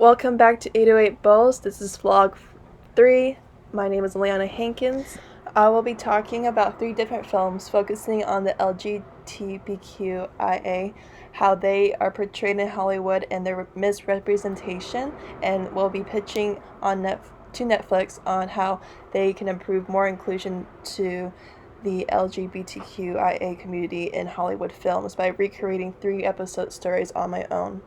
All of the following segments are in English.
Welcome back to 808 Bowls. This is vlog 3. My name is Leanna Hankins. I will be talking about 3 different films focusing on the LGBTQIA, how they are portrayed in Hollywood and their misrepresentation, and we'll be pitching on to Netflix on how they can improve more inclusion to the LGBTQIA community in Hollywood films by recreating 3 episode stories on my own.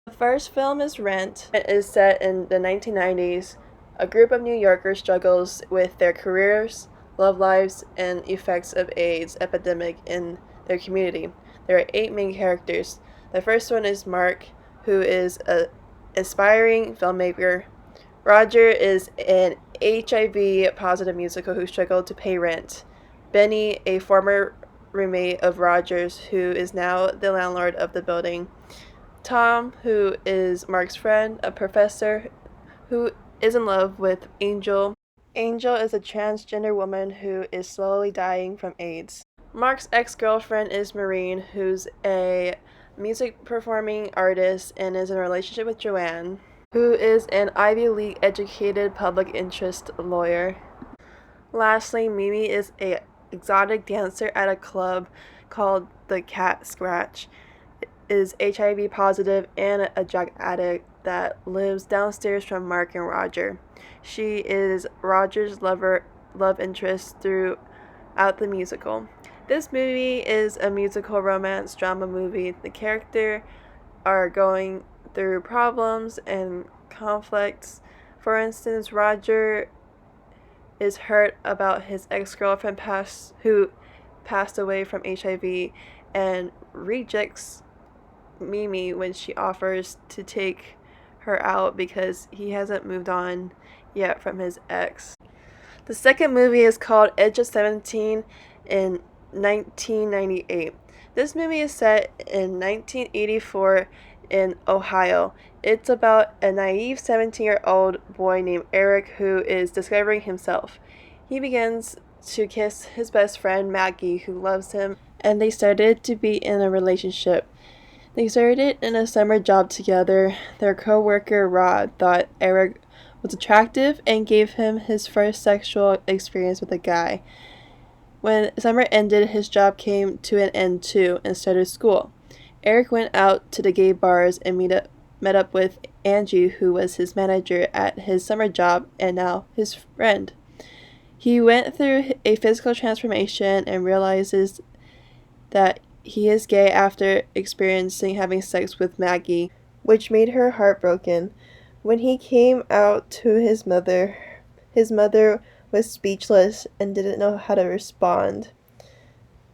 The first film is Rent. It is set in the 1990s. A group of New Yorkers struggles with their careers, love lives, and effects of AIDS epidemic in their community. There are 8 main characters. The first one is Mark, who is an aspiring filmmaker. Roger is an HIV positive musical who struggled to pay rent. Benny, a former roommate of Roger's, who is now the landlord of the building. Tom, who is Mark's friend, a professor who is in love with Angel. Angel is a transgender woman who is slowly dying from AIDS. Mark's ex-girlfriend is Maureen, who's a music performing artist and is in a relationship with Joanne, who is an Ivy League educated public interest lawyer. Lastly, Mimi is an exotic dancer at a club called the Cat Scratch. Is HIV positive and a drug addict that lives downstairs from Mark and Roger. She is Roger's love interest throughout the musical. This movie is a musical romance drama movie. The characters are going through problems and conflicts. For instance, Roger is hurt about his ex-girlfriend who passed away from HIV and rejects Mimi when she offers to take her out because he hasn't moved on yet from his ex. The second movie is called Edge of 17 in 1998. This movie is set in 1984 in Ohio. It's about a naive 17-year-old boy named Eric who is discovering himself. He begins to kiss his best friend Maggie, who loves him, and they started to be in a relationship. They started in a summer job together. Their co-worker Rod thought Eric was attractive and gave him his first sexual experience with a guy. When summer ended, his job came to an end too and started school. Eric went out to the gay bars and met up with Angie, who was his manager at his summer job and now his friend. He went through a physical transformation and realizes that he is gay after experiencing having sex with Maggie, which made her heartbroken. When he came out to his mother was speechless and didn't know how to respond.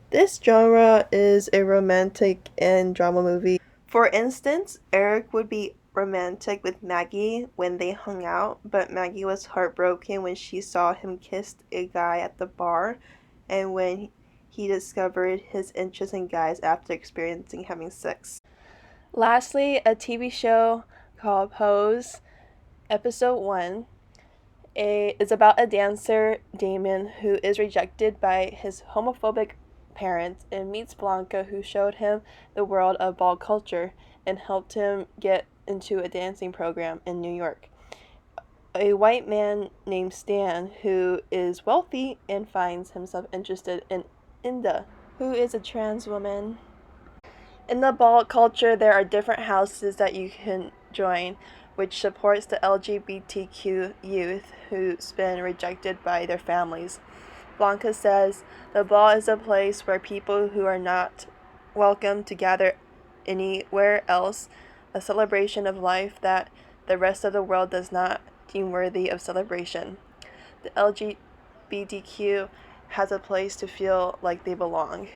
This genre is a romantic and drama movie. For instance, Eric would be romantic with Maggie when they hung out, but Maggie was heartbroken when she saw him kiss a guy at the bar, and when he discovered his interest in guys after experiencing having sex. Lastly, a TV show called Pose, Episode 1, is about a dancer, Damon, who is rejected by his homophobic parents and meets Blanca, who showed him the world of ball culture and helped him get into a dancing program in New York. A white man named Stan, who is wealthy and finds himself interested in Inda, who is a trans woman. In the ball culture, there are different houses that you can join, which supports the LGBTQ youth who's been rejected by their families. Blanca says, the ball is a place where people who are not welcome to gather anywhere else, a celebration of life that the rest of the world does not deem worthy of celebration. The LGBTQ has a place to feel like they belong.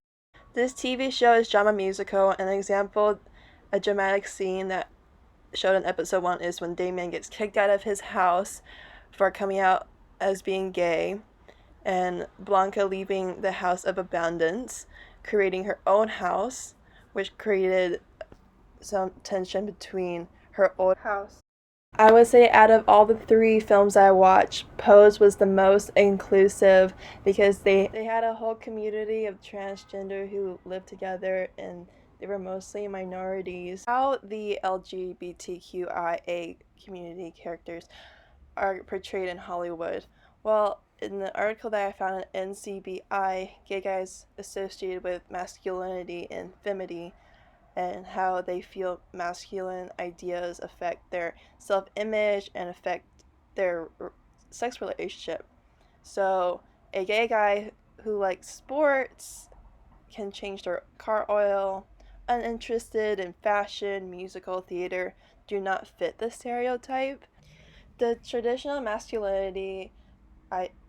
This TV show is drama musical. An example, a dramatic scene that showed in episode 1 is when Damien gets kicked out of his house for coming out as being gay, and Blanca leaving the house of abundance, creating her own house, which created some tension between her old house. I would say out of all the 3 films I watched, Pose was the most inclusive because they had a whole community of transgender who lived together and they were mostly minorities. How the LGBTQIA community characters are portrayed in Hollywood. Well, in the article that I found on NCBI, gay guys associated with masculinity and femininity and how they feel masculine ideas affect their self-image and affect their sex relationship. So, a gay guy who likes sports can change their car oil, uninterested in fashion, musical, theater, do not fit the stereotype. The traditional masculinity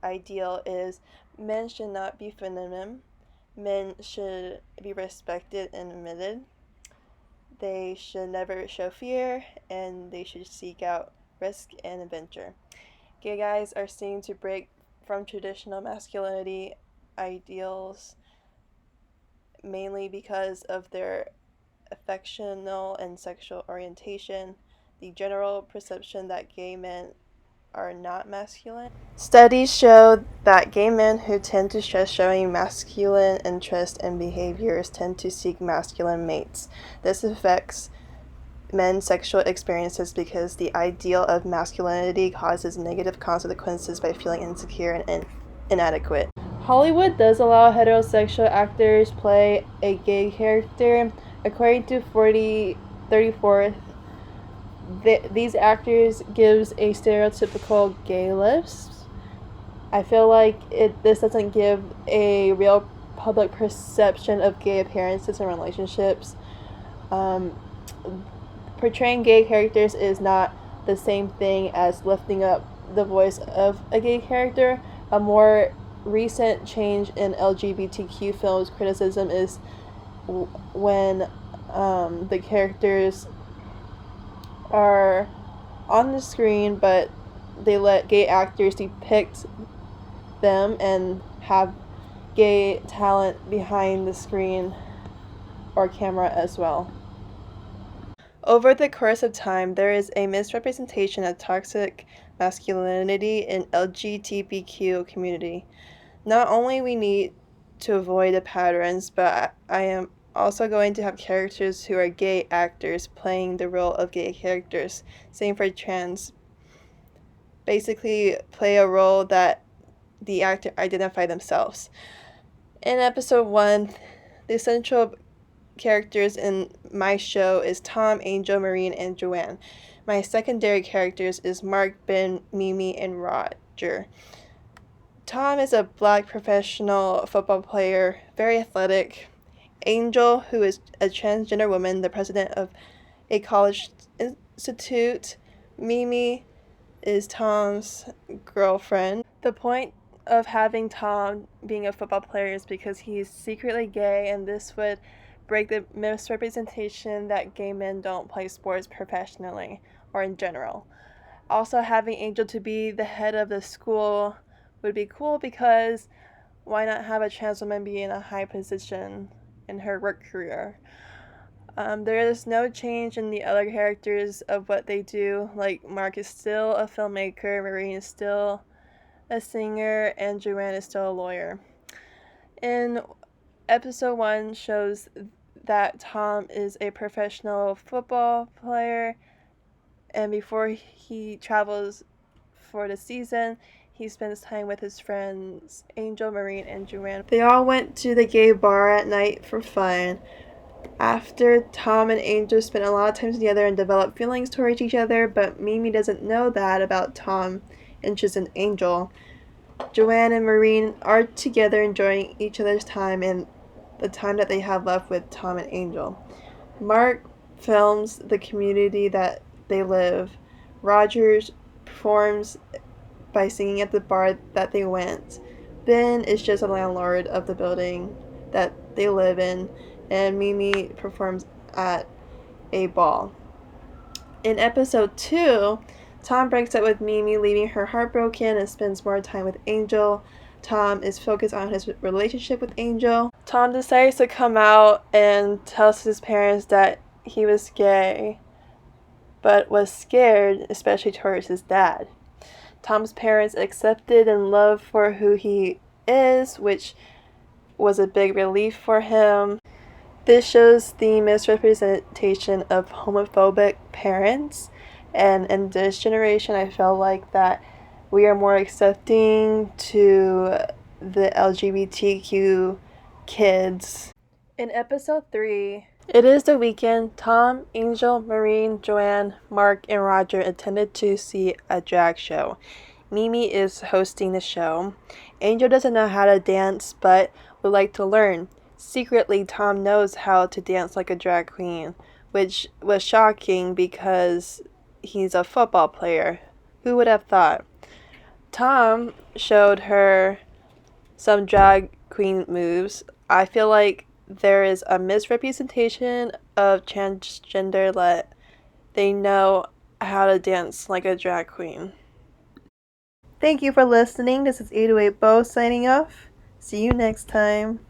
ideal is men should not be feminine, men should be respected and admitted, they should never show fear, and they should seek out risk and adventure. Gay guys are seen to break from traditional masculinity ideals mainly because of their affectional and sexual orientation, the general perception that gay men are not masculine. Studies show that gay men who tend to stress showing masculine interest and behaviors tend to seek masculine mates. This affects men's sexual experiences because the ideal of masculinity causes negative consequences by feeling insecure and inadequate. Hollywood does allow heterosexual actors play a gay character. According to 34th, these actors gives a stereotypical gay lisp. I feel like this doesn't give a real public perception of gay appearances and relationships. Portraying gay characters is not the same thing as lifting up the voice of a gay character. A more recent change in LGBTQ films criticism is when the characters are on the screen, but they let gay actors depict them and have gay talent behind the screen or camera as well. Over the course of time, there is a misrepresentation of toxic masculinity in LGBTQ community. Not only we need to avoid the patterns, but I am also going to have characters who are gay actors playing the role of gay characters. Same for trans. Basically, play a role that the actor identify themselves. In episode 1, the central characters in my show is Tom, Angel, Marine, and Joanne. My secondary characters is Mark, Ben, Mimi, and Roger. Tom is a black professional football player, very athletic. Angel, who is a transgender woman, the president of a college institute. Mimi is Tom's girlfriend. The point of having Tom being a football player is because he's secretly gay, and this would break the misrepresentation that gay men don't play sports professionally or in general. Also, having Angel to be the head of the school would be cool because why not have a trans woman be in a high position in her work career? There is no change in the other characters of what they do. Like, Mark is still a filmmaker, Marine is still a singer, and Joanne is still a lawyer. In episode 1 shows that Tom is a professional football player, and before he travels for the season, he spends time with his friends Angel, Marine, and Joanne. They all went to the gay bar at night for fun. After, Tom and Angel spent a lot of time together and developed feelings towards each other, but Mimi doesn't know that about Tom interest in Angel. Joanne and Marine are together enjoying each other's time and the time that they have left with Tom and Angel. Mark films the community that they live. Rogers performs by singing at the bar that they went. Ben is just a landlord of the building that they live in, and Mimi performs at a ball. In episode 2, Tom breaks up with Mimi, leaving her heartbroken, and spends more time with Angel. Tom is focused on his relationship with Angel. Tom decides to come out and tells his parents that he was gay, but was scared, especially towards his dad. Tom's parents accepted and loved for who he is, which was a big relief for him. This shows the misrepresentation of homophobic parents, and in this generation, I feel like that we are more accepting to the LGBTQ kids. In episode 3, it is the weekend. Tom, Angel, Maureen, Joanne, Mark, and Roger attended to see a drag show. Mimi is hosting the show. Angel doesn't know how to dance but would like to learn. Secretly, Tom knows how to dance like a drag queen, which was shocking because he's a football player. Who would have thought? Tom showed her some drag queen moves. I feel like there is a misrepresentation of transgender that they know how to dance like a drag queen. Thank you for listening. This is 808 Bo signing off. See you next time.